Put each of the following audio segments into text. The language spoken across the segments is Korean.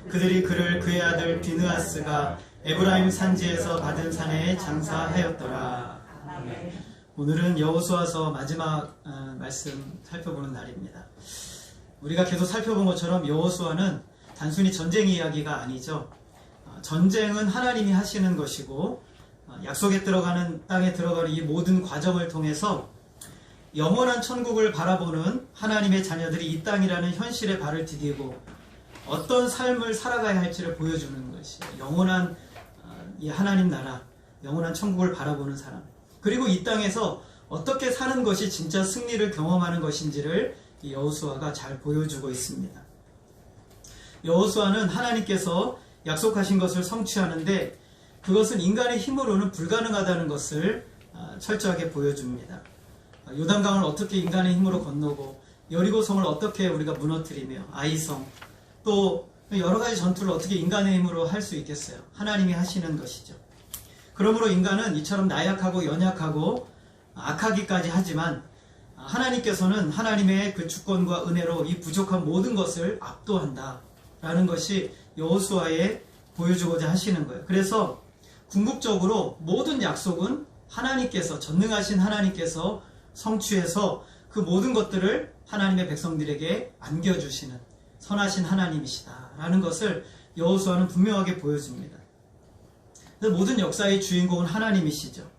그들이 그를 그의 아들 비느하스가 에브라임 산지에서 받은 산에 장사하였더라. 오늘은 여호수아서 마지막 말씀 살펴보는 날입니다. 우리가 계속 살펴본 것처럼 여호수아는 단순히 전쟁 이야기가 아니죠. 전쟁은 하나님이 하시는 것이고 약속에 들어가는 땅에 들어가는 이 모든 과정을 통해서 영원한 천국을 바라보는 하나님의 자녀들이 이 땅이라는 현실에 발을 디디고 어떤 삶을 살아가야 할지를 보여주는 것이에요. 영원한 이 하나님 나라, 영원한 천국을 바라보는 사람, 그리고 이 땅에서 어떻게 사는 것이 진짜 승리를 경험하는 것인지를 이 여호수아가 잘 보여주고 있습니다. 여호수아는 하나님께서 약속하신 것을 성취하는데 그것은 인간의 힘으로는 불가능하다는 것을 철저하게 보여줍니다. 요단강을 어떻게 인간의 힘으로 건너고 여리고성을 어떻게 우리가 무너뜨리며 아이성 또 여러 가지 전투를 어떻게 인간의 힘으로 할 수 있겠어요? 하나님이 하시는 것이죠. 그러므로 인간은 이처럼 나약하고 연약하고 악하기까지 하지만 하나님께서는 하나님의 그 주권과 은혜로 이 부족한 모든 것을 압도한다 라는 것이 여호수아에 보여주고자 하시는 거예요. 그래서 궁극적으로 모든 약속은 하나님께서, 전능하신 하나님께서 성취해서 그 모든 것들을 하나님의 백성들에게 안겨주시는 선하신 하나님이시다 라는 것을 여호수아는 분명하게 보여줍니다. 모든 역사의 주인공은 하나님이시죠.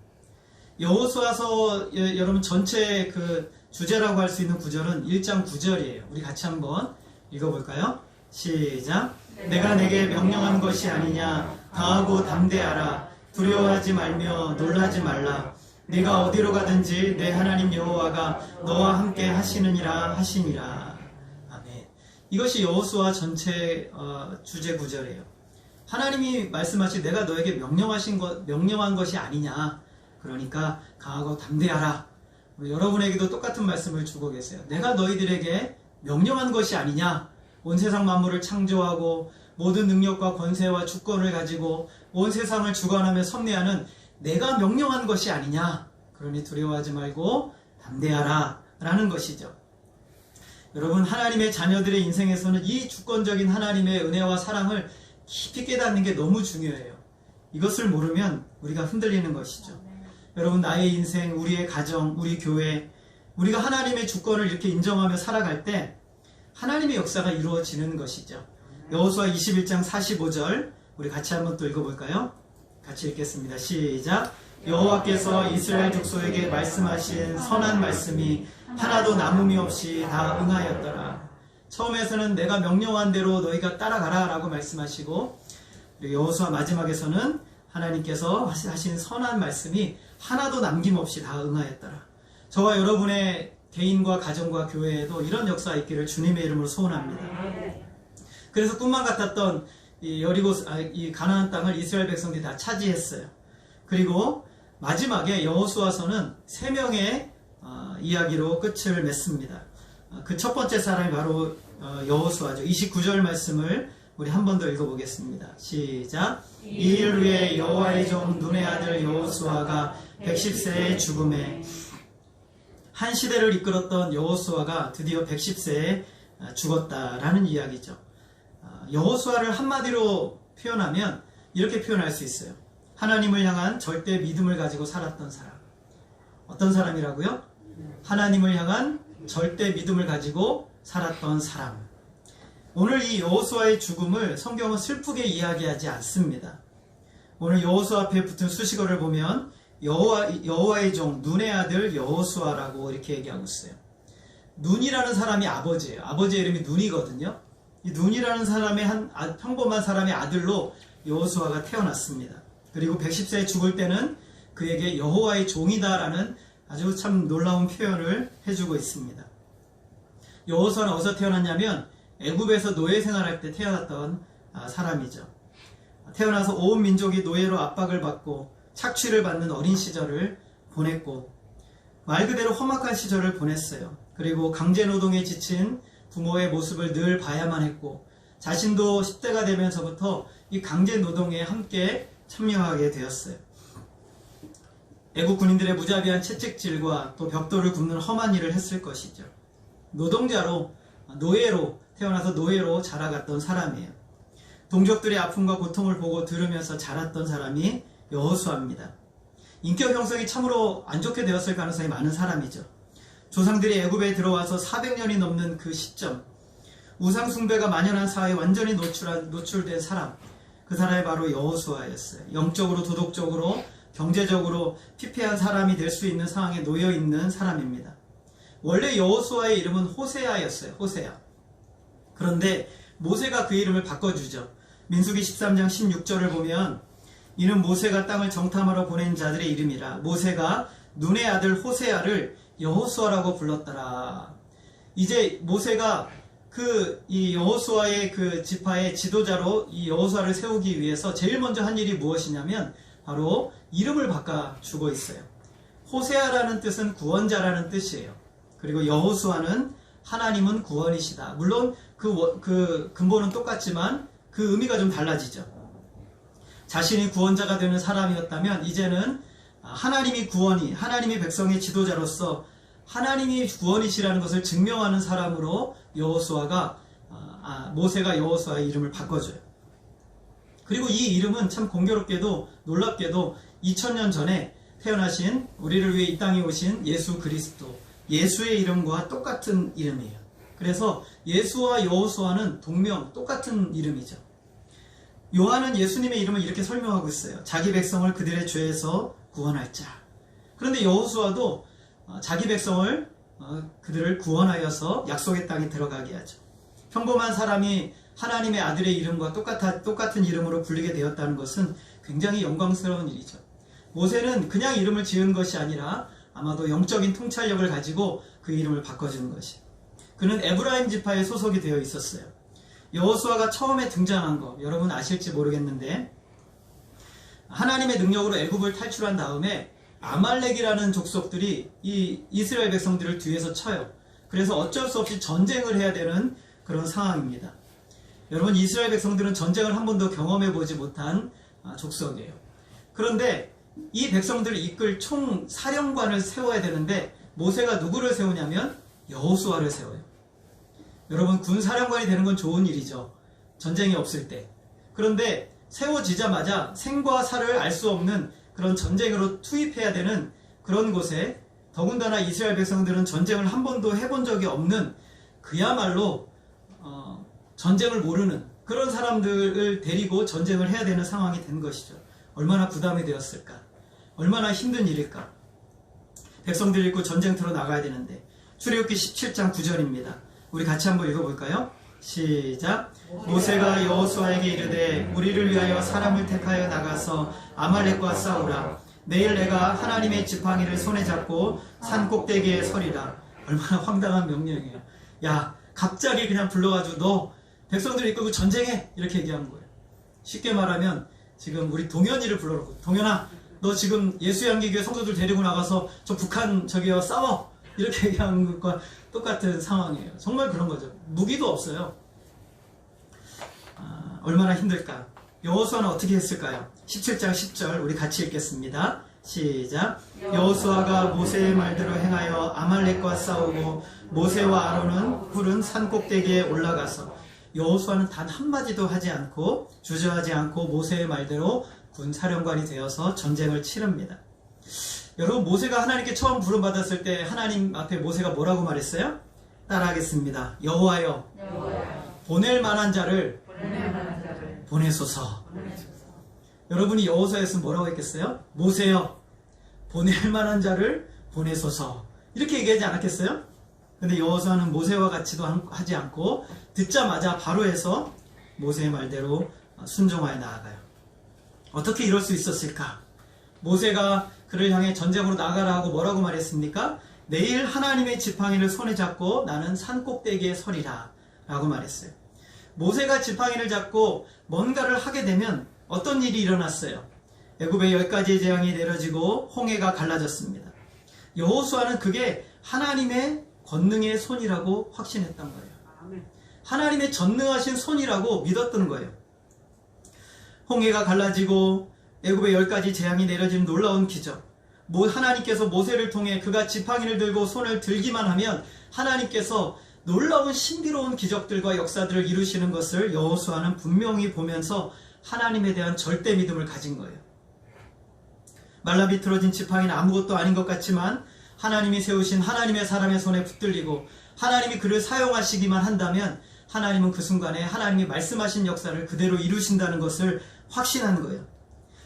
여호수아서 여러분 전체 그 주제라고 할 수 있는 구절은 1장 9절이에요. 우리 같이 한번 읽어볼까요? 시작. 내가 내게 명령한 것이 아니냐. 강하고 담대하라. 두려워하지 말며 놀라지 말라. 네가 어디로 가든지 내 하나님 여호와가 너와 함께 하시느니라 하시니라. 아멘. 이것이 여호수아 전체 주제 구절이에요. 하나님이 말씀하신 내가 너에게 명령한 것이 아니냐. 그러니까 강하고 담대하라. 여러분에게도 똑같은 말씀을 주고 계세요. 내가 너희들에게 명령한 것이 아니냐. 온 세상 만물을 창조하고 모든 능력과 권세와 주권을 가지고 온 세상을 주관하며 섭리하는 내가 명령한 것이 아니냐. 그러니 두려워하지 말고 담대하라 라는 것이죠. 여러분, 하나님의 자녀들의 인생에서는 이 주권적인 하나님의 은혜와 사랑을 깊이 깨닫는 게 너무 중요해요. 이것을 모르면 우리가 흔들리는 것이죠. 여러분, 나의 인생, 우리의 가정, 우리 교회, 우리가 하나님의 주권을 이렇게 인정하며 살아갈 때 하나님의 역사가 이루어지는 것이죠. 여호수아 21장 45절 우리 같이 한번 또 읽어볼까요? 같이 읽겠습니다. 시작. 여호와께서 이스라엘 족속에게 말씀하신 선한 말씀이 하나도 남음이 없이 다 응하였더라. 처음에서는 내가 명령한 대로 너희가 따라가라 라고 말씀하시고 여호수아 마지막에서는 하나님께서 하신 선한 말씀이 하나도 남김없이 다 응하였더라. 저와 여러분의 개인과 가정과 교회에도 이런 역사가 있기를 주님의 이름으로 소원합니다. 그래서 꿈만 같았던 이 가나안 땅을 이스라엘 백성들이 다 차지했어요. 그리고 마지막에 여호수아서는 3명의 이야기로 끝을 맺습니다. 그 첫 번째 사람이 바로 여호수아죠. 29절 말씀을 우리 한 번 더 읽어보겠습니다. 시작. 이 일 후에 여호와의 종 눈의 아들 여호수아가 110세의 죽음에 한 시대를 이끌었던 여호수아가 드디어 110세에 죽었다라는 이야기죠. 여호수아를 한마디로 표현하면 이렇게 표현할 수 있어요. 하나님을 향한 절대 믿음을 가지고 살았던 사람. 어떤 사람이라고요? 하나님을 향한 절대 믿음을 가지고 살았던 사람. 오늘 이 여호수아의 죽음을 성경은 슬프게 이야기하지 않습니다. 오늘 여호수아 앞에 붙은 수식어를 보면 여호와의 종 눈의 아들 여호수아라고 이렇게 얘기하고 있어요. 눈이라는 사람이 아버지예요. 아버지의 이름이 눈이거든요. 이 눈이라는 사람의 평범한 사람의 아들로 여호수아가 태어났습니다. 그리고 110세에 죽을 때는 그에게 여호와의 종이다라는 아주 참 놀라운 표현을 해주고 있습니다. 여호수아는 어디서 태어났냐면 애굽에서 노예 생활할 때 태어났던 사람이죠. 태어나서 온 민족이 노예로 압박을 받고 착취를 받는 어린 시절을 보냈고 말 그대로 험악한 시절을 보냈어요. 그리고 강제노동에 지친 부모의 모습을 늘 봐야만 했고 자신도 10대가 되면서부터 이 강제노동에 함께 참여하게 되었어요. 애국 군인들의 무자비한 채찍질과 또 벽돌을 굽는 험한 일을 했을 것이죠. 노동자로, 노예로 태어나서 노예로 자라갔던 사람이에요. 동족들의 아픔과 고통을 보고 들으면서 자랐던 사람이 여호수아입니다. 인격 형성이 참으로 안 좋게 되었을 가능성이 많은 사람이죠. 조상들이 애굽에 들어와서 400년이 넘는 그 시점, 우상 숭배가 만연한 사회에 완전히 노출된 사람, 그 사람이 바로 여호수아였어요. 영적으로, 도덕적으로, 경제적으로 피폐한 사람이 될 수 있는 상황에 놓여 있는 사람입니다. 원래 여호수아의 이름은 호세아였어요. 호세아. 그런데 모세가 그 이름을 바꿔주죠. 민수기 13장 16절을 보면 이는 모세가 땅을 정탐하러 보낸 자들의 이름이라 모세가 눈의 아들 호세아를 여호수아라고 불렀더라. 이제 모세가 이 여호수아의 그 지파의 지도자로 이 여호수아를 세우기 위해서 제일 먼저 한 일이 무엇이냐면 바로 이름을 바꿔주고 있어요. 호세아라는 뜻은 구원자라는 뜻이에요. 그리고 여호수아는 하나님은 구원이시다. 물론 그 근본은 똑같지만 그 의미가 좀 달라지죠. 자신이 구원자가 되는 사람이었다면 이제는 하나님이 백성의 지도자로서 하나님이 구원이시라는 것을 증명하는 사람으로 모세가 여호수아의 이름을 바꿔줘요. 그리고 이 이름은 참 공교롭게도 놀랍게도 2000년 전에 태어나신 우리를 위해 이 땅에 오신 예수 그리스도, 예수의 이름과 똑같은 이름이에요. 그래서 예수와 여호수아는 동명, 똑같은 이름이죠. 요한은 예수님의 이름을 이렇게 설명하고 있어요. 자기 백성을 그들의 죄에서 구원할 자. 그런데 여호수아도 자기 백성을 그들을 구원하여서 약속의 땅에 들어가게 하죠. 평범한 사람이 하나님의 아들의 이름과 똑같은 이름으로 불리게 되었다는 것은 굉장히 영광스러운 일이죠. 모세는 그냥 이름을 지은 것이 아니라 아마도 영적인 통찰력을 가지고 그 이름을 바꿔주는 것이. 그는 에브라임 지파에 소속이 되어 있었어요. 여호수아가 처음에 등장한 거 여러분 아실지 모르겠는데 하나님의 능력으로 애굽을 탈출한 다음에 아말렉이라는 족속들이 이 이스라엘 백성들을 뒤에서 쳐요. 그래서 어쩔 수 없이 전쟁을 해야 되는 그런 상황입니다. 여러분 이스라엘 백성들은 전쟁을 한 번도 경험해 보지 못한 족속이에요. 그런데 이 백성들을 이끌 총 사령관을 세워야 되는데 모세가 누구를 세우냐면 여호수아를 세워요. 여러분 군 사령관이 되는 건 좋은 일이죠. 전쟁이 없을 때. 그런데 세워지자마자 생과 사를 알 수 없는 그런 전쟁으로 투입해야 되는 그런 곳에 더군다나 이스라엘 백성들은 전쟁을 한 번도 해본 적이 없는 그야말로 전쟁을 모르는 그런 사람들을 데리고 전쟁을 해야 되는 상황이 된 것이죠. 얼마나 부담이 되었을까? 얼마나 힘든 일일까? 백성들 읽고 전쟁터로 나가야 되는데 출애굽기 17장 9절입니다. 우리 같이 한번 읽어볼까요? 시작. 모세가 여호수아에게 이르되 우리를 위하여 사람을 택하여 나가서 아말렉과 싸우라. 내일 내가 하나님의 지팡이를 손에 잡고 산 꼭대기에 서리라. 얼마나 황당한 명령이에요. 야 갑자기 그냥 불러가지고 너 백성들 이끌고 전쟁해 이렇게 얘기한 거예요. 쉽게 말하면 지금 우리 동현이를 불러놓고 동현아 너 지금 예수양기교회 성도들 데리고 나가서 저 북한 저기요 싸워 이렇게 얘기하는 것과 똑같은 상황이에요. 정말 그런 거죠. 무기도 없어요. 얼마나 힘들까. 여호수아는 어떻게 했을까요? 17장 10절 우리 같이 읽겠습니다. 시작. 여호수아가 모세의 말대로 행하여 아말렉과 싸우고 모세와 아론은 푸른 산 꼭대기에 올라가서 여호수아는 단 한마디도 하지 않고 주저하지 않고 모세의 말대로 군 사령관이 되어서 전쟁을 치릅니다. 여러분 모세가 하나님께 처음 부름받았을 때 하나님 앞에 모세가 뭐라고 말했어요? 따라하겠습니다. 여호와여 보낼 만한 자를 보내소서. 여러분이 여호수아였으면 뭐라고 했겠어요? 모세여 보낼 만한 자를 보내소서 이렇게 얘기하지 않았겠어요? 근데 여호수아는 모세와 같이도 하지 않고 듣자마자 바로 해서 모세의 말대로 순종하여 나아가요. 어떻게 이럴 수 있었을까? 모세가 그를 향해 전쟁으로 나가라 하고 뭐라고 말했습니까? 내일 하나님의 지팡이를 손에 잡고 나는 산 꼭대기에 서리라 라고 말했어요. 모세가 지팡이를 잡고 뭔가를 하게 되면 어떤 일이 일어났어요? 애굽에 10가지의 재앙이 내려지고 홍해가 갈라졌습니다. 여호수아는 그게 하나님의 권능의 손이라고 확신했던 거예요. 하나님의 전능하신 손이라고 믿었던 거예요. 홍해가 갈라지고 애굽에 10가지 재앙이 내려지는 놀라운 기적. 하나님께서 모세를 통해 그가 지팡이를 들고 손을 들기만 하면 하나님께서 놀라운 신비로운 기적들과 역사들을 이루시는 것을 여호수아는 분명히 보면서 하나님에 대한 절대 믿음을 가진 거예요. 말라비틀어진 지팡이는 아무것도 아닌 것 같지만 하나님이 세우신 하나님의 사람의 손에 붙들리고 하나님이 그를 사용하시기만 한다면 하나님은 그 순간에 하나님이 말씀하신 역사를 그대로 이루신다는 것을 확신하는 거예요.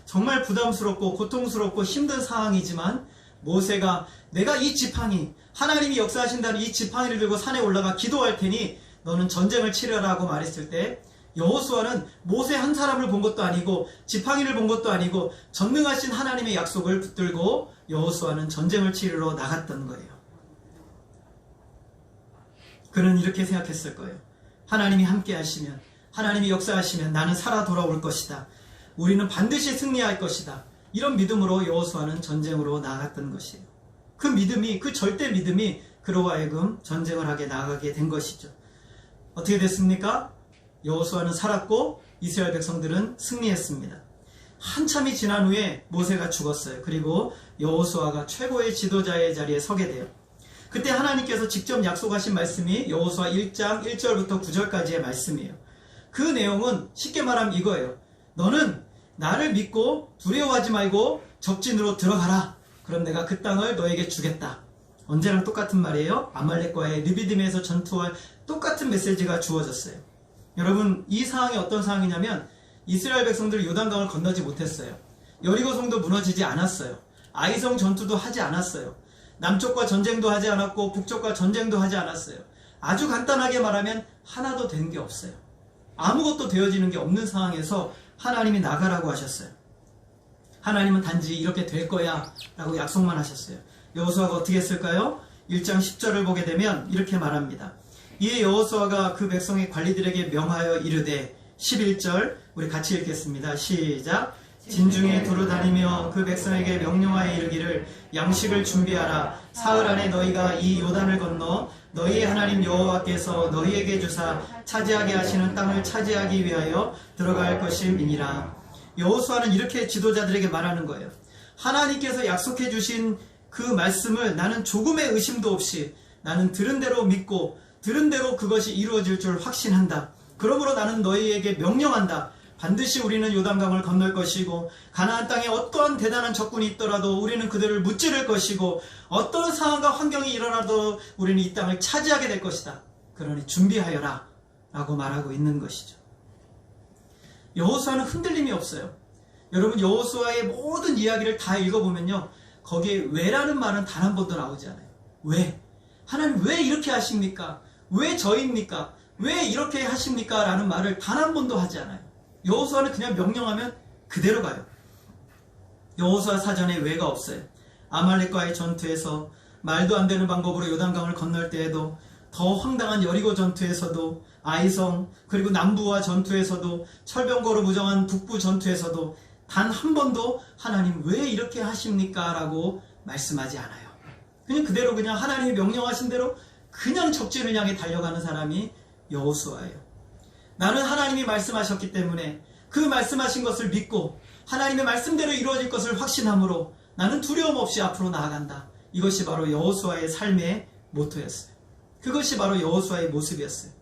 정말 부담스럽고 고통스럽고 힘든 상황이지만 모세가 내가 이 지팡이, 하나님이 역사하신다는 이 지팡이를 들고 산에 올라가 기도할 테니 너는 전쟁을 치르라고 말했을 때 여호수아는 모세 한 사람을 본 것도 아니고 지팡이를 본 것도 아니고 전능하신 하나님의 약속을 붙들고 여호수아는 전쟁을 치르러 나갔던 거예요. 그는 이렇게 생각했을 거예요. 하나님이 함께 하시면, 하나님이 역사하시면 나는 살아 돌아올 것이다. 우리는 반드시 승리할 것이다. 이런 믿음으로 여호수아는 전쟁으로 나갔던 것이에요. 그 믿음이, 그 절대 믿음이 그로 하여금 전쟁을 하게 나가게 된 것이죠. 어떻게 됐습니까? 여호수아는 살았고 이스라엘 백성들은 승리했습니다. 한참이 지난 후에 모세가 죽었어요. 그리고 여호수아가 최고의 지도자의 자리에 서게 돼요. 그때 하나님께서 직접 약속하신 말씀이 여호수아 1장 1절부터 9절까지의 말씀이에요. 그 내용은 쉽게 말하면 이거예요. 너는 나를 믿고 두려워하지 말고 적진으로 들어가라. 그럼 내가 그 땅을 너에게 주겠다. 언제랑 똑같은 말이에요. 아말렉과의 르비딤에서 전투할 똑같은 메시지가 주어졌어요. 여러분, 이 상황이 어떤 상황이냐면 이스라엘 백성들이 요단강을 건너지 못했어요. 여리고성도 무너지지 않았어요. 아이성 전투도 하지 않았어요. 남쪽과 전쟁도 하지 않았고 북쪽과 전쟁도 하지 않았어요. 아주 간단하게 말하면 하나도 된 게 없어요. 아무것도 되어지는 게 없는 상황에서 하나님이 나가라고 하셨어요. 하나님은 단지 이렇게 될 거야 라고 약속만 하셨어요. 여호수아가 어떻게 했을까요? 1장 10절을 보게 되면 이렇게 말합니다. 이에 여호수아가 그 백성의 관리들에게 명하여 이르되 11절 우리 같이 읽겠습니다. 시작. 진중에 두루 다니며 그 백성에게 명령하여 이르기를 양식을 준비하라. 사흘 안에 너희가 이 요단을 건너 너희의 하나님 여호와께서 너희에게 주사 차지하게 하시는 땅을 차지하기 위하여 들어갈 것임이니라. 여호수아는 이렇게 지도자들에게 말하는 거예요. 하나님께서 약속해 주신 그 말씀을 나는 조금의 의심도 없이 나는 들은 대로 믿고 들은 대로 그것이 이루어질 줄 확신한다. 그러므로 나는 너희에게 명령한다. 반드시 우리는 요단강을 건널 것이고 가나안 땅에 어떠한 대단한 적군이 있더라도 우리는 그들을 무찌를 것이고 어떤 상황과 환경이 일어나도 우리는 이 땅을 차지하게 될 것이다. 그러니 준비하여라 라고 말하고 있는 것이죠. 여호수아는 흔들림이 없어요. 여러분, 여호수아의 모든 이야기를 다 읽어보면요, 거기에 왜라는 말은 단 한 번도 나오지 않아요. 왜? 하나님 왜 이렇게 하십니까? 왜 저입니까? 왜 이렇게 하십니까? 라는 말을 단 한 번도 하지 않아요. 여호수아는 그냥 명령하면 그대로 가요. 여호수아 사전에 왜가 없어요. 아말렉과의 전투에서 말도 안 되는 방법으로 요단강을 건널 때에도, 더 황당한 여리고 전투에서도, 아이성 그리고 남부와 전투에서도, 철병거로 무정한 북부 전투에서도 단 한 번도 하나님 왜 이렇게 하십니까? 라고 말씀하지 않아요. 그냥 그대로 그냥 하나님이 명령하신 대로 그냥 적진을 향해 달려가는 사람이 여호수아예요. 나는 하나님이 말씀하셨기 때문에 그 말씀하신 것을 믿고 하나님의 말씀대로 이루어질 것을 확신함으로 나는 두려움 없이 앞으로 나아간다. 이것이 바로 여호수아의 삶의 모토였어요. 그것이 바로 여호수아의 모습이었어요.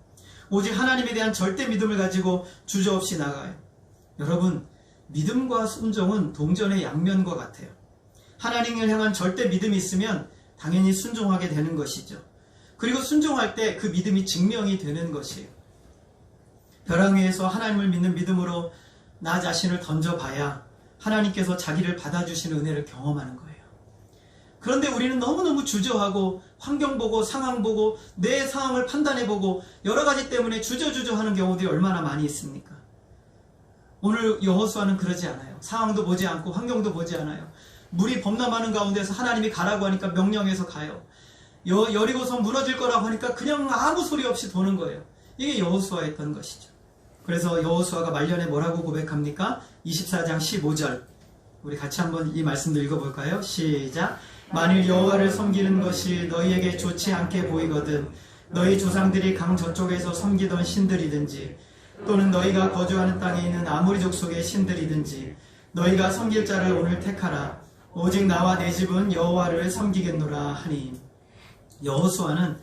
오직 하나님에 대한 절대 믿음을 가지고 주저없이 나가요. 여러분, 믿음과 순종은 동전의 양면과 같아요. 하나님을 향한 절대 믿음이 있으면 당연히 순종하게 되는 것이죠. 그리고 순종할 때 그 믿음이 증명이 되는 것이에요. 벼랑 위에서 하나님을 믿는 믿음으로 나 자신을 던져봐야 하나님께서 자기를 받아주시는 은혜를 경험하는 거예요. 그런데 우리는 너무너무 주저하고 환경 보고 상황 보고 내 상황을 판단해보고 여러 가지 때문에 주저주저 하는 경우들이 얼마나 많이 있습니까? 오늘 여호수아는 그러지 않아요. 상황도 보지 않고 환경도 보지 않아요. 물이 범람하는 가운데서 하나님이 가라고 하니까 명령해서 가요. 여리고성 무너질 거라고 하니까 그냥 아무 소리 없이 도는 거예요. 이게 여호수아였던 것이죠. 그래서 여호수아가 말년에 뭐라고 고백합니까? 24장 15절 우리 같이 한번 이 말씀도 읽어볼까요? 시작. 만일 여호와를 섬기는 것이 너희에게 좋지 않게 보이거든 너희 조상들이 강 저쪽에서 섬기던 신들이든지 또는 너희가 거주하는 땅에 있는 아모리 족속의 신들이든지 너희가 섬길 자를 오늘 택하라. 오직 나와 내 집은 여호와를 섬기겠노라 하니. 여호수아는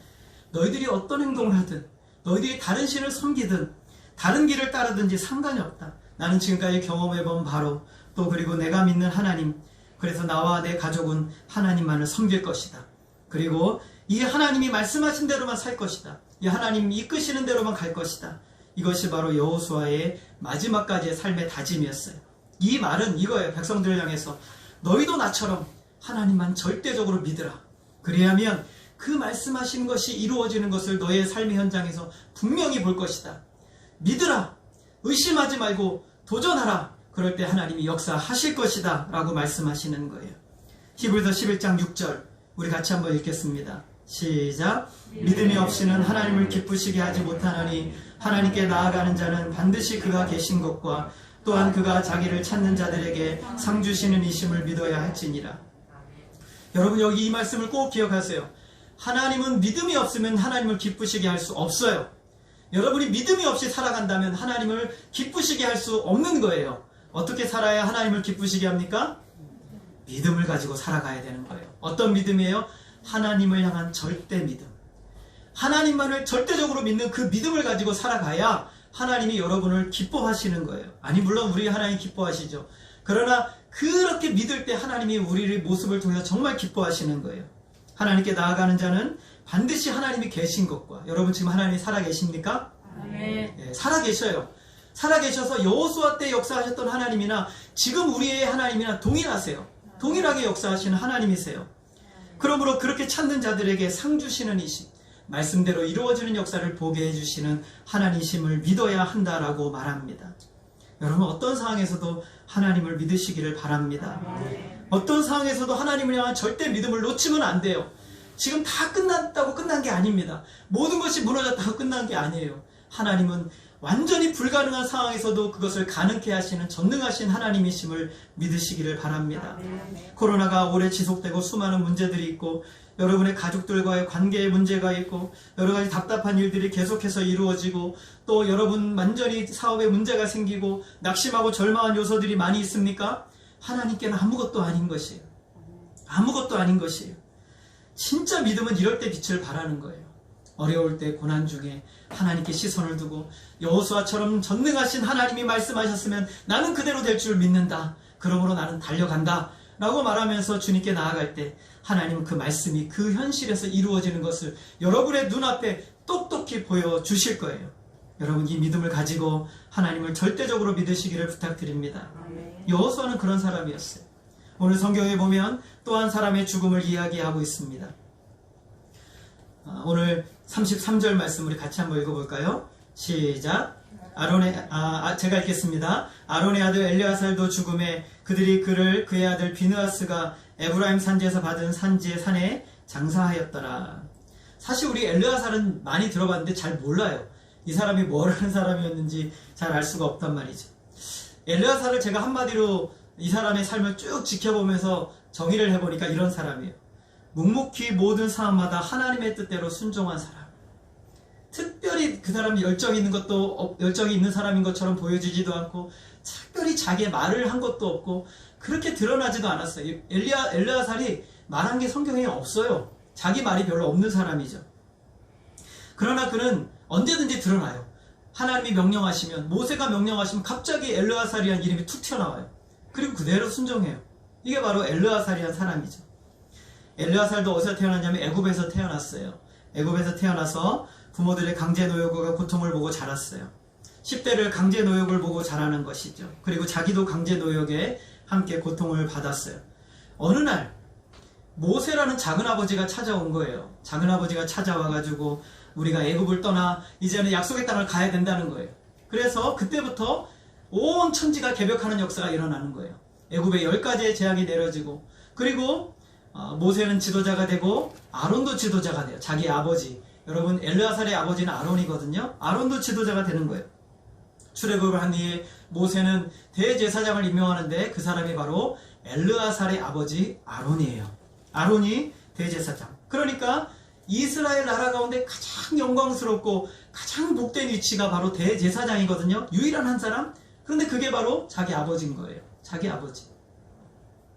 너희들이 어떤 행동을 하든, 너희들이 다른 신을 섬기든 다른 길을 따르든지 상관이 없다. 나는 지금까지 경험해본 바로, 또 그리고 내가 믿는 하나님, 그래서 나와 내 가족은 하나님만을 섬길 것이다. 그리고 이 하나님이 말씀하신 대로만 살 것이다. 이 하나님이 이끄시는 대로만 갈 것이다. 이것이 바로 여호수아의 마지막까지의 삶의 다짐이었어요. 이 말은 이거예요. 백성들을 향해서 너희도 나처럼 하나님만 절대적으로 믿으라. 그래야면 그 말씀하신 것이 이루어지는 것을 너의 삶의 현장에서 분명히 볼 것이다. 믿으라. 의심하지 말고 도전하라. 그럴 때 하나님이 역사하실 것이다 라고 말씀하시는 거예요. 히브리서 11장 6절 우리 같이 한번 읽겠습니다. 시작. 믿음이 없이는 하나님을 기쁘시게 하지 못하나니 하나님께 나아가는 자는 반드시 그가 계신 것과 또한 그가 자기를 찾는 자들에게 상 주시는 이심을 믿어야 할지니라. 여러분 여기 이 말씀을 꼭 기억하세요. 하나님은 믿음이 없으면 하나님을 기쁘시게 할 수 없어요. 여러분이 믿음이 없이 살아간다면 하나님을 기쁘시게 할 수 없는 거예요. 어떻게 살아야 하나님을 기쁘시게 합니까? 믿음을 가지고 살아가야 되는 거예요. 어떤 믿음이에요? 하나님을 향한 절대 믿음. 하나님만을 절대적으로 믿는 그 믿음을 가지고 살아가야 하나님이 여러분을 기뻐하시는 거예요. 아니 물론 우리 하나님 기뻐하시죠. 그러나 그렇게 믿을 때 하나님이 우리의 모습을 통해서 정말 기뻐하시는 거예요. 하나님께 나아가는 자는 반드시 하나님이 계신 것과, 여러분 지금 하나님이 살아계십니까? 네, 살아계셔요. 살아계셔서 여호수아 때 역사하셨던 하나님이나 지금 우리의 하나님이나 동일하세요. 동일하게 역사하시는 하나님이세요. 그러므로 그렇게 찾는 자들에게 상 주시는 이심, 말씀대로 이루어지는 역사를 보게 해주시는 하나님이심을 믿어야 한다라고 말합니다. 여러분 어떤 상황에서도 하나님을 믿으시기를 바랍니다. 어떤 상황에서도 하나님을 향한 절대 믿음을 놓치면 안 돼요. 지금 다 끝났다고 끝난 게 아닙니다. 모든 것이 무너졌다고 끝난 게 아니에요. 하나님은 완전히 불가능한 상황에서도 그것을 가능케 하시는 전능하신 하나님이심을 믿으시기를 바랍니다. 코로나가 오래 지속되고 수많은 문제들이 있고 여러분의 가족들과의 관계에 문제가 있고 여러 가지 답답한 일들이 계속해서 이루어지고 또 여러분 완전히 사업에 문제가 생기고 낙심하고 절망한 요소들이 많이 있습니까? 하나님께는 아무것도 아닌 것이에요. 아무것도 아닌 것이에요. 진짜 믿음은 이럴 때 빛을 발하는 거예요. 어려울 때 고난 중에 하나님께 시선을 두고 여호수아처럼 전능하신 하나님이 말씀하셨으면 나는 그대로 될 줄 믿는다. 그러므로 나는 달려간다. 라고 말하면서 주님께 나아갈 때 하나님은 그 말씀이 그 현실에서 이루어지는 것을 여러분의 눈앞에 똑똑히 보여주실 거예요. 여러분 이 믿음을 가지고 하나님을 절대적으로 믿으시기를 부탁드립니다. 여호수아는 그런 사람이었어요. 오늘 성경에 보면 또 한 사람의 죽음을 이야기하고 있습니다. 오늘 33절 말씀 우리 같이 한번 읽어볼까요? 시작. 제가 읽겠습니다. 아론의 아들 엘르아살도 죽음에 그들이 그의 아들 비느하스가 에브라임 산지에서 받은 산지의 산에 장사하였더라. 사실 우리 엘르아살은 많이 들어봤는데 잘 몰라요. 이 사람이 뭘 하는 사람이었는지 잘 알 수가 없단 말이죠. 엘르아살을 제가 한마디로 이 사람의 삶을 쭉 지켜보면서 정의를 해보니까 이런 사람이에요. 묵묵히 모든 상황마다 하나님의 뜻대로 순종한 사람. 특별히 그 사람이 열정이 있는 사람인 것처럼 보여지지도 않고 특별히 자기의 말을 한 것도 없고 그렇게 드러나지도 않았어요. 엘르아살이 말한 게 성경에 없어요. 자기 말이 별로 없는 사람이죠. 그러나 그는 언제든지 드러나요. 하나님이 명령하시면, 모세가 명령하시면 갑자기 엘르아살이라는 이름이 툭 튀어나와요. 그리고 그대로 순종해요. 이게 바로 엘르아살이라는 사람이죠. 엘르아살도 어디서 태어났냐면 애굽에서 태어났어요. 애굽에서 태어나서 부모들의 강제 노역과 고통을 보고 자랐어요. 10대를 강제 노역을 보고 자라는 것이죠. 그리고 자기도 강제 노역에 함께 고통을 받았어요. 어느 날 모세라는 작은아버지가 찾아온 거예요. 작은아버지가 찾아와가지고 우리가 애굽을 떠나 이제는 약속의 땅을 가야 된다는 거예요. 그래서 그때부터 온 천지가 개벽하는 역사가 일어나는 거예요. 애굽에 10가지의 재앙이 내려지고 그리고 모세는 지도자가 되고 아론도 지도자가 돼요. 자기 아버지. 여러분 엘르아살의 아버지는 아론이거든요. 아론도 지도자가 되는 거예요. 출애굽을 한 뒤에 모세는 대제사장을 임명하는데 그 사람이 바로 엘르아살의 아버지 아론이에요. 아론이 대제사장. 그러니까 이스라엘 나라 가운데 가장 영광스럽고 가장 복된 위치가 바로 대제사장이거든요. 유일한 한 사람. 그런데 그게 바로 자기 아버지인 거예요. 자기 아버지.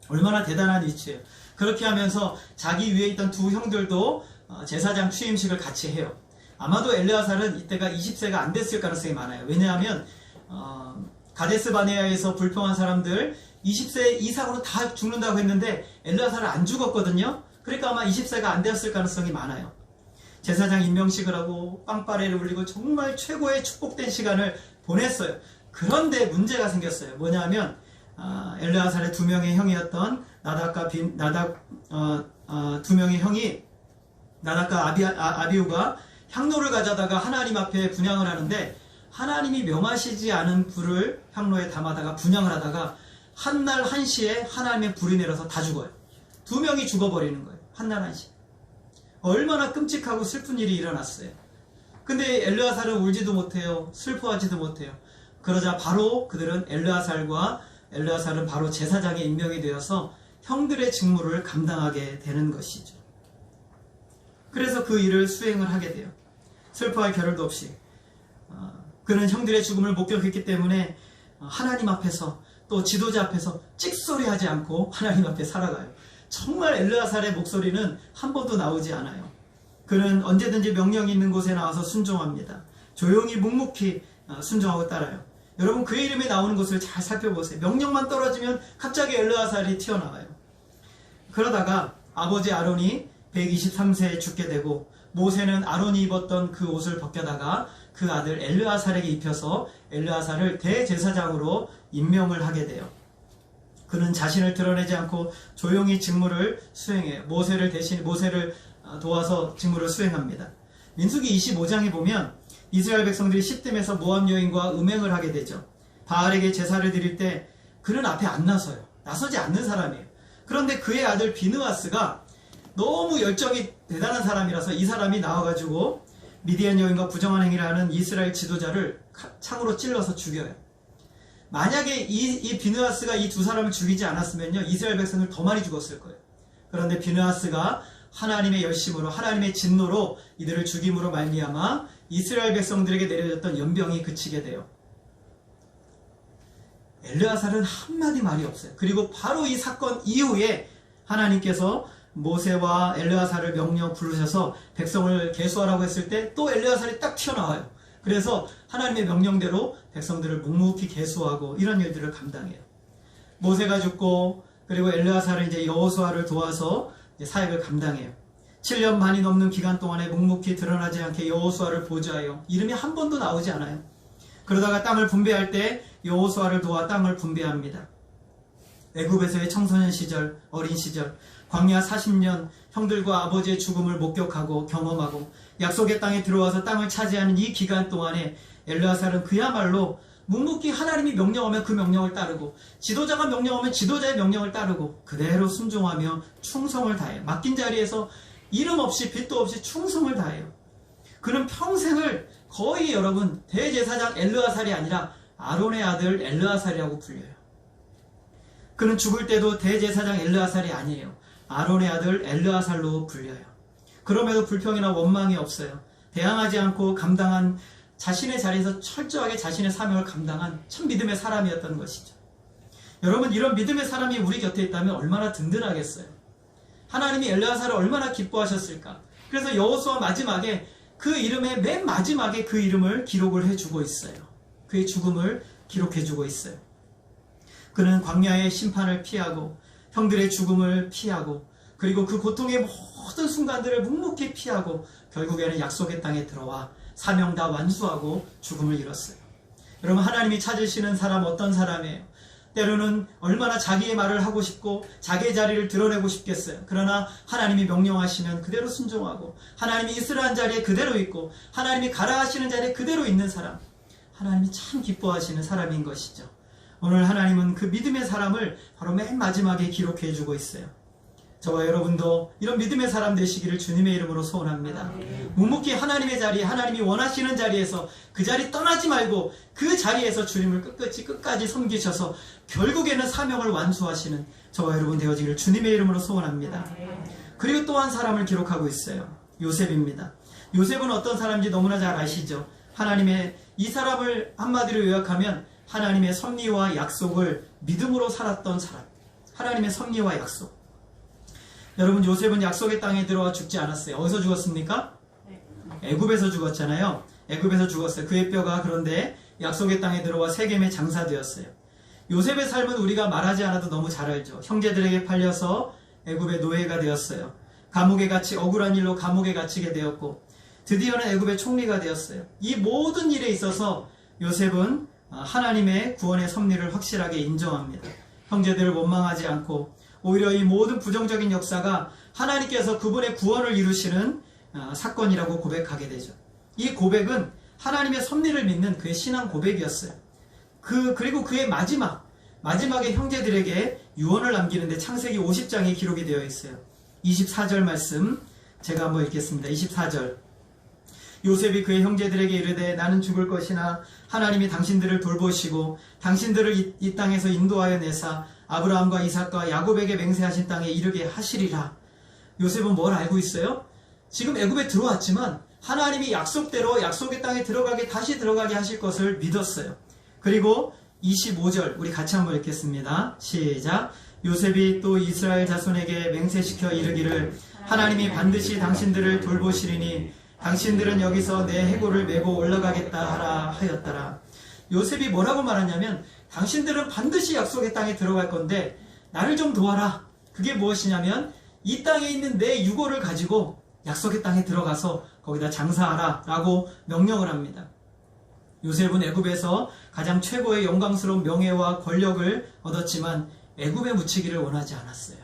얼마나 대단한 위치예요. 그렇게 하면서 자기 위에 있던 두 형들도 제사장 취임식을 같이 해요. 아마도 엘르아살은 이때가 20세가 안 됐을 가능성이 많아요. 왜냐하면 가데스 바네아에서 불평한 사람들 20세 이상으로 다 죽는다고 했는데 엘르아살은 안 죽었거든요. 그러니까 아마 20세가 안 되었을 가능성이 많아요. 제사장 임명식을 하고 빵빠레를 울리고 정말 최고의 축복된 시간을 보냈어요. 그런데 문제가 생겼어요. 뭐냐면 엘르아살의 두 명의 형이었던 나답과 두 명의 형이 나답과 아비후가 향로를 가져다가 하나님 앞에 분향을 하는데 하나님이 명하시지 않은 불을 향로에 담아다가 분향을 하다가 한날 한시에 하나님의 불이 내려서 다 죽어요. 두 명이 죽어버리는 거예요. 한날 한시. 얼마나 끔찍하고 슬픈 일이 일어났어요. 근데 엘르아살은 울지도 못해요. 슬퍼하지도 못해요. 그러자 바로 그들은 엘르아살은 바로 제사장에 임명이 되어서 형들의 직무를 감당하게 되는 것이죠. 그래서 그 일을 수행을 하게 돼요. 슬퍼할 겨를도 없이. 그는 형들의 죽음을 목격했기 때문에 하나님 앞에서 또 지도자 앞에서 찍소리하지 않고 하나님 앞에 살아가요. 정말 엘르아살의 목소리는 한 번도 나오지 않아요. 그는 언제든지 명령이 있는 곳에 나와서 순종합니다. 조용히 묵묵히 순종하고 따라요. 여러분 그의 이름이 나오는 곳을 잘 살펴보세요. 명령만 떨어지면 갑자기 엘르아살이 튀어나와요. 그러다가 아버지 아론이 123세에 죽게 되고 모세는 아론이 입었던 그 옷을 벗겨다가 그 아들 엘르아살에게 입혀서 엘르아살을 대제사장으로 임명을 하게 돼요. 그는 자신을 드러내지 않고 조용히 직무를 수행해요. 모세를 도와서 직무를 수행합니다. 민수기 25장에 보면 이스라엘 백성들이 시딤에서 모압 여인과 음행을 하게 되죠. 바알에게 제사를 드릴 때 그는 앞에 안 나서요. 나서지 않는 사람이에요. 그런데 그의 아들 비느하스가 너무 열정이 대단한 사람이라서 이 사람이 나와가지고 미디안 여인과 부정한 행위를 하는 이스라엘 지도자를 창으로 찔러서 죽여요. 만약에 이 비느하스가 이 두 사람을 죽이지 않았으면요 이스라엘 백성들 더 많이 죽었을 거예요. 그런데 비느하스가 하나님의 열심으로 하나님의 진노로 이들을 죽임으로 말미암아 이스라엘 백성들에게 내려졌던 연병이 그치게 돼요. 엘르아살은 한마디 말이 없어요. 그리고 바로 이 사건 이후에 하나님께서 모세와 엘르아살을 명령 부르셔서 백성을 계수하라고 했을 때 또 엘르아살이 딱 튀어나와요. 그래서 하나님의 명령대로 백성들을 묵묵히 계수하고 이런 일들을 감당해요. 모세가 죽고 그리고 엘르아살은 이제 여호수아를 도와서 사역을 감당해요. 7년 반이 넘는 기간 동안에 묵묵히 드러나지 않게 여호수아를 보좌해요. 이름이 한 번도 나오지 않아요. 그러다가 땅을 분배할 때 여호수아를 도와 땅을 분배합니다. 애굽에서의 청소년 시절, 어린 시절, 광야 40년 형들과 아버지의 죽음을 목격하고 경험하고 약속의 땅에 들어와서 땅을 차지하는 이 기간 동안에 엘르아살은 그야말로 묵묵히 하나님이 명령하면 그 명령을 따르고 지도자가 명령하면 지도자의 명령을 따르고 그대로 순종하며 충성을 다해요. 맡긴 자리에서 이름 없이 빚도 없이 충성을 다해요. 그는 평생을 거의 여러분 대제사장 엘르아살이 아니라 아론의 아들 엘르아살이라고 불려요. 그는 죽을 때도 대제사장 엘르아살이 아니에요. 아론의 아들 엘르아살로 불려요. 그럼에도 불평이나 원망이 없어요. 대항하지 않고 감당한 자신의 자리에서 철저하게 자신의 사명을 감당한 참 믿음의 사람이었던 것이죠. 여러분 이런 믿음의 사람이 우리 곁에 있다면 얼마나 든든하겠어요. 하나님이 엘르아살을 얼마나 기뻐하셨을까. 그래서 여호수아 마지막에 그 이름의 맨 마지막에 그 이름을 기록을 해주고 있어요. 그의 죽음을 기록해주고 있어요. 그는 광야의 심판을 피하고 형들의 죽음을 피하고 그리고 그 고통의 모든 순간들을 묵묵히 피하고 결국에는 약속의 땅에 들어와 사명 다 완수하고 죽음을 이뤘어요. 여러분 하나님이 찾으시는 사람 어떤 사람이에요? 때로는 얼마나 자기의 말을 하고 싶고 자기의 자리를 드러내고 싶겠어요. 그러나 하나님이 명령하시면 그대로 순종하고 하나님이 있으라는 자리에 그대로 있고 하나님이 가라 하시는 자리에 그대로 있는 사람, 하나님이 참 기뻐하시는 사람인 것이죠. 오늘 하나님은 그 믿음의 사람을 바로 맨 마지막에 기록해 주고 있어요. 저와 여러분도 이런 믿음의 사람 되시기를 주님의 이름으로 소원합니다. 묵묵히 하나님의 자리에 하나님이 원하시는 자리에서 그 자리 떠나지 말고 그 자리에서 주님을 끝까지 섬기셔서 결국에는 사명을 완수하시는 저와 여러분 되어지기를 주님의 이름으로 소원합니다. 그리고 또 한 사람을 기록하고 있어요. 요셉입니다. 요셉은 어떤 사람인지 너무나 잘 아시죠? 하나님의 이 사람을 한마디로 요약하면 하나님의 섭리와 약속을 믿음으로 살았던 사람. 하나님의 섭리와 약속. 여러분, 요셉은 약속의 땅에 들어와 죽지 않았어요. 어디서 죽었습니까? 애굽에서 죽었잖아요. 애굽에서 죽었어요. 그의 뼈가 그런데 약속의 땅에 들어와 세겜에 장사되었어요. 요셉의 삶은 우리가 말하지 않아도 너무 잘 알죠. 형제들에게 팔려서 애굽의 노예가 되었어요. 감옥에 갇히 억울한 일로 감옥에 갇히게 되었고 드디어는 애굽의 총리가 되었어요. 이 모든 일에 있어서 요셉은 하나님의 구원의 섭리를 확실하게 인정합니다. 형제들을 원망하지 않고 오히려 이 모든 부정적인 역사가 하나님께서 그분의 구원을 이루시는 사건이라고 고백하게 되죠. 이 고백은 하나님의 섭리를 믿는 그의 신앙 고백이었어요. 그리고 그의 마지막에 형제들에게 유언을 남기는데 창세기 50장에 기록이 되어 있어요. 24절 말씀 제가 한번 읽겠습니다. 24절. 요셉이 그의 형제들에게 이르되 나는 죽을 것이나 하나님이 당신들을 돌보시고 당신들을 이 땅에서 인도하여 내사 아브라함과 이삭과 야곱에게 맹세하신 땅에 이르게 하시리라. 요셉은 뭘 알고 있어요? 지금 애굽에 들어왔지만 하나님이 약속대로 약속의 땅에 다시 들어가게 하실 것을 믿었어요. 그리고 25절 우리 같이 한번 읽겠습니다. 시작. 요셉이 또 이스라엘 자손에게 맹세시켜 이르기를 하나님이 반드시 당신들을 돌보시리니 당신들은 여기서 내 해골을 메고 올라가겠다 하라 하였더라. 요셉이 뭐라고 말하냐면 당신들은 반드시 약속의 땅에 들어갈 건데 나를 좀 도와라. 그게 무엇이냐면 이 땅에 있는 내 유고를 가지고 약속의 땅에 들어가서 거기다 장사하라 라고 명령을 합니다. 요셉은 애굽에서 가장 최고의 영광스러운 명예와 권력을 얻었지만 애굽에 묻히기를 원하지 않았어요.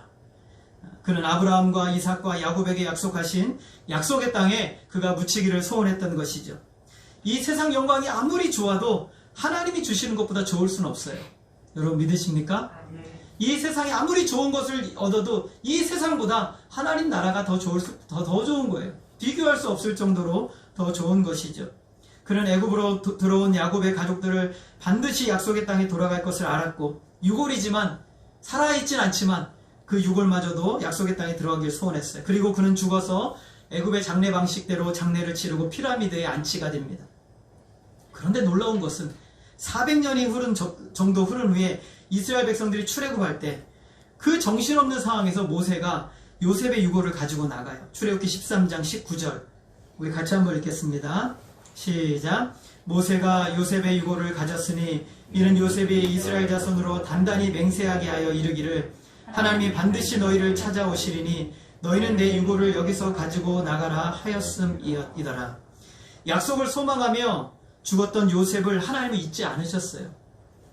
그는 아브라함과 이삭과 야곱에게 약속하신 약속의 땅에 그가 묻히기를 소원했던 것이죠. 이 세상 영광이 아무리 좋아도 하나님이 주시는 것보다 좋을 수는 없어요. 여러분 믿으십니까? 이 세상에 아무리 좋은 것을 얻어도 이 세상보다 하나님 나라가 더 좋은 거예요. 비교할 수 없을 정도로 더 좋은 것이죠. 그는 애굽으로 들어온 야곱의 가족들을 반드시 약속의 땅에 돌아갈 것을 알았고 유골이지만 살아있진 않지만 그 유골마저도 약속의 땅에 들어가길 소원했어요. 그리고 그는 죽어서 애굽의 장례 방식대로 장례를 치르고 피라미드에 안치가 됩니다. 그런데 놀라운 것은 400년이 정도 흐른 후에 이스라엘 백성들이 출애굽할 때 그 정신없는 상황에서 모세가 요셉의 유골을 가지고 나가요. 출애굽기 13장 19절 우리 같이 한번 읽겠습니다. 시작. 모세가 요셉의 유골을 가졌으니 이는 요셉이 이스라엘 자손으로 단단히 맹세하게 하여 이르기를 하나님이 반드시 너희를 찾아오시리니 너희는 내 유골을 여기서 가지고 나가라 하였음이더라. 약속을 소망하며 죽었던 요셉을 거하나님은 잊지 않으셨어요.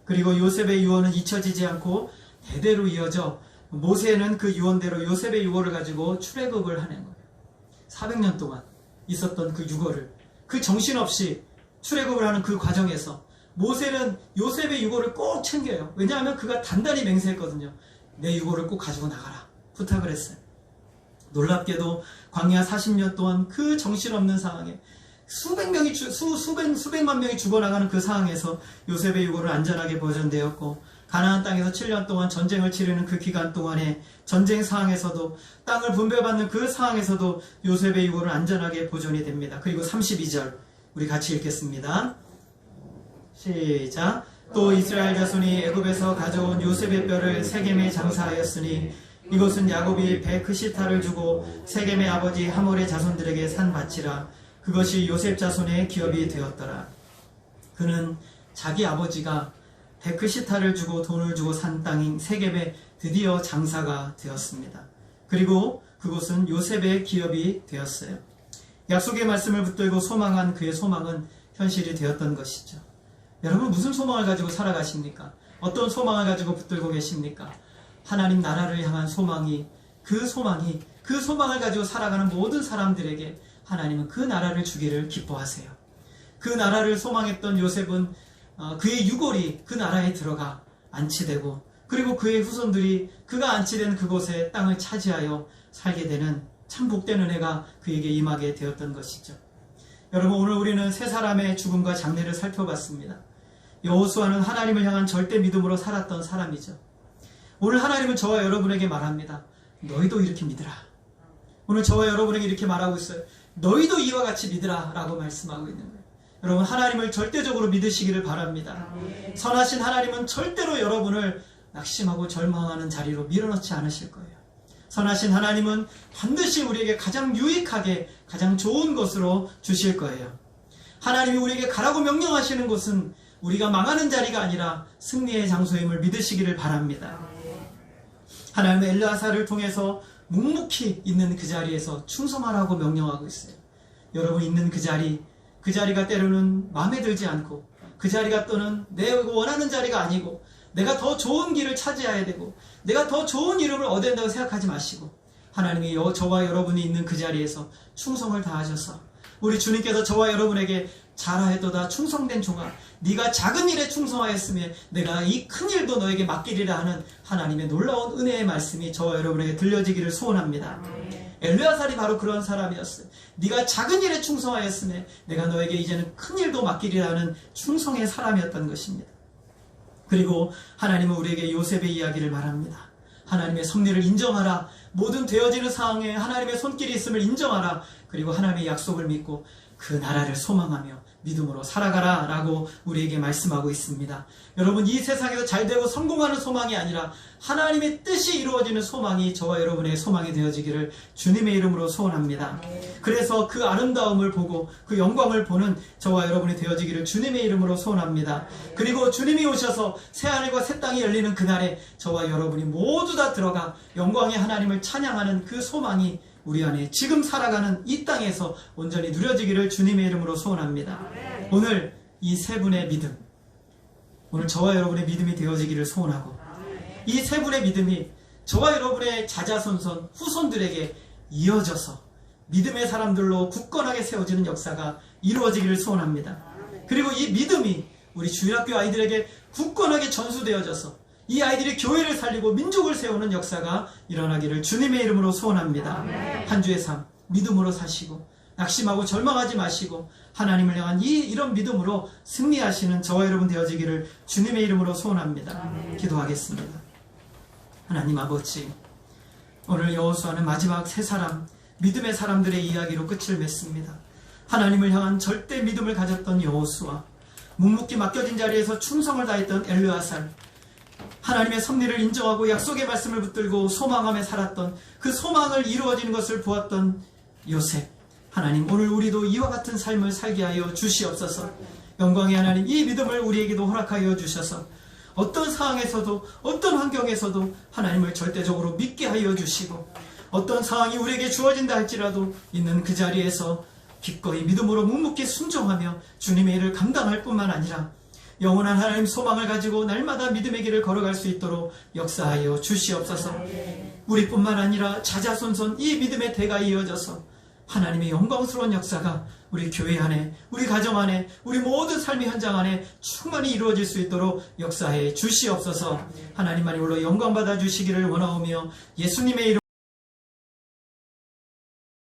그리고 요셉의 유언은 잊혀지지 않고 대대로 이어져 모세는 그 유언대로 요셉의 유골을 가지고 출애굽을 하는 거예요. 400년 동안 있었던 그 유골을 그 정신없이 출애굽을 하는 그 과정에서 모세는 요셉의 유골을 꼭 챙겨요. 왜냐하면 그가 단단히 맹세했거든요. 내 유골을 꼭 가지고 나가라 부탁을 했어요. 놀랍게도 광야 40년 동안 그 정신없는 상황에 수백만 명이 죽어나가는 그 상황에서 요셉의 유골은 안전하게 보존되었고 가나안 땅에서 7년 동안 전쟁을 치르는 그 기간 동안에 전쟁 상황에서도 땅을 분배받는 그 상황에서도 요셉의 유골은 안전하게 보존이 됩니다. 그리고 32절 우리 같이 읽겠습니다. 시작. 또 이스라엘 자손이 애굽에서 가져온 요셉의 뼈를 세겜에 장사하였으니 이것은 야곱이 베크시타를 주고 세겜의 아버지 하몰의 자손들에게 산 밭이라. 그것이 요셉 자손의 기업이 되었더라. 그는 자기 아버지가 베크시타를 주고 돈을 주고 산 땅인 세겜에 드디어 장사가 되었습니다. 그리고 그곳은 요셉의 기업이 되었어요. 약속의 말씀을 붙들고 소망한 그의 소망은 현실이 되었던 것이죠. 여러분 무슨 소망을 가지고 살아가십니까? 어떤 소망을 가지고 붙들고 계십니까? 하나님 나라를 향한 소망이 그 소망을 가지고 살아가는 모든 사람들에게 하나님은 그 나라를 주기를 기뻐하세요. 그 나라를 소망했던 요셉은 그의 유골이 그 나라에 들어가 안치되고 그리고 그의 후손들이 그가 안치된 그곳에 땅을 차지하여 살게 되는 참 복되는 해가 그에게 임하게 되었던 것이죠. 여러분 오늘 우리는 세 사람의 죽음과 장례를 살펴봤습니다. 여호수아는 하나님을 향한 절대 믿음으로 살았던 사람이죠. 오늘 하나님은 저와 여러분에게 말합니다. 너희도 이렇게 믿으라. 오늘 저와 여러분에게 이렇게 말하고 있어요. 너희도 이와 같이 믿으라 라고 말씀하고 있는 거예요. 여러분 하나님을 절대적으로 믿으시기를 바랍니다. 선하신 하나님은 절대로 여러분을 낙심하고 절망하는 자리로 밀어넣지 않으실 거예요. 선하신 하나님은 반드시 우리에게 가장 유익하게 가장 좋은 것으로 주실 거예요. 하나님이 우리에게 가라고 명령하시는 곳은 우리가 망하는 자리가 아니라 승리의 장소임을 믿으시기를 바랍니다. 하나님은 엘르아살을 통해서 묵묵히 있는 그 자리에서 충성하라고 명령하고 있어요. 여러분 있는 그 자리가 때로는 마음에 들지 않고, 그 자리가 또는 내가 원하는 자리가 아니고, 내가 더 좋은 길을 차지해야 되고, 내가 더 좋은 이름을 얻어야 된다고 생각하지 마시고, 하나님이 저와 여러분이 있는 그 자리에서 충성을 다하셔서 우리 주님께서 저와 여러분에게 잘하였도다 충성된 종아, 네가 작은 일에 충성하였으며 내가 이 큰 일도 너에게 맡기리라 하는 하나님의 놀라운 은혜의 말씀이 저와 여러분에게 들려지기를 소원합니다. 엘르아살이 바로 그런 사람이었어요. 네가 작은 일에 충성하였으며 내가 너에게 이제는 큰 일도 맡기리라 하는 충성의 사람이었던 것입니다. 그리고 하나님은 우리에게 요셉의 이야기를 말합니다. 하나님의 섭리를 인정하라. 모든 되어지는 상황에 하나님의 손길이 있음을 인정하라. 그리고 하나님의 약속을 믿고 그 나라를 소망하며 믿음으로 살아가라 라고 우리에게 말씀하고 있습니다. 여러분, 이 세상에서 잘되고 성공하는 소망이 아니라 하나님의 뜻이 이루어지는 소망이 저와 여러분의 소망이 되어지기를 주님의 이름으로 소원합니다. 그래서 그 아름다움을 보고 그 영광을 보는 저와 여러분이 되어지기를 주님의 이름으로 소원합니다. 그리고 주님이 오셔서 새하늘과 새 땅이 열리는 그날에 저와 여러분이 모두 다 들어가 영광의 하나님을 찬양하는 그 소망이 우리 안에 지금 살아가는 이 땅에서 온전히 누려지기를 주님의 이름으로 소원합니다. 오늘 이 세 분의 믿음, 오늘 저와 여러분의 믿음이 되어지기를 소원하고, 이 세 분의 믿음이 저와 여러분의 자자손손 후손들에게 이어져서 믿음의 사람들로 굳건하게 세워지는 역사가 이루어지기를 소원합니다. 그리고 이 믿음이 우리 주일학교 아이들에게 굳건하게 전수되어져서 이 아이들이 교회를 살리고 민족을 세우는 역사가 일어나기를 주님의 이름으로 소원합니다. 한 주의 삶 믿음으로 사시고 낙심하고 절망하지 마시고 하나님을 향한 이런 믿음으로 승리하시는 저와 여러분 되어지기를 주님의 이름으로 소원합니다. 기도하겠습니다. 하나님 아버지, 오늘 여호수아는 마지막 세 사람, 믿음의 사람들의 이야기로 끝을 맺습니다. 하나님을 향한 절대 믿음을 가졌던 여호수아, 묵묵히 맡겨진 자리에서 충성을 다했던 엘르아살, 하나님의 섭리를 인정하고 약속의 말씀을 붙들고 소망하며 살았던 그 소망을 이루어지는 것을 보았던 요셉, 하나님 오늘 우리도 이와 같은 삶을 살게 하여 주시옵소서. 영광의 하나님, 이 믿음을 우리에게도 허락하여 주셔서 어떤 상황에서도 어떤 환경에서도 하나님을 절대적으로 믿게 하여 주시고, 어떤 상황이 우리에게 주어진다 할지라도 있는 그 자리에서 기꺼이 믿음으로 묵묵히 순종하며 주님의 일을 감당할 뿐만 아니라 영원한 하나님 소망을 가지고 날마다 믿음의 길을 걸어갈 수 있도록 역사하여 주시옵소서. 우리뿐만 아니라 자자손손 이 믿음의 대가 이어져서 하나님의 영광스러운 역사가 우리 교회 안에, 우리 가정 안에, 우리 모든 삶의 현장 안에 충만히 이루어질 수 있도록 역사해 주시옵소서. 하나님만이 홀로 영광 받아 주시기를 원하오며 예수님의 이름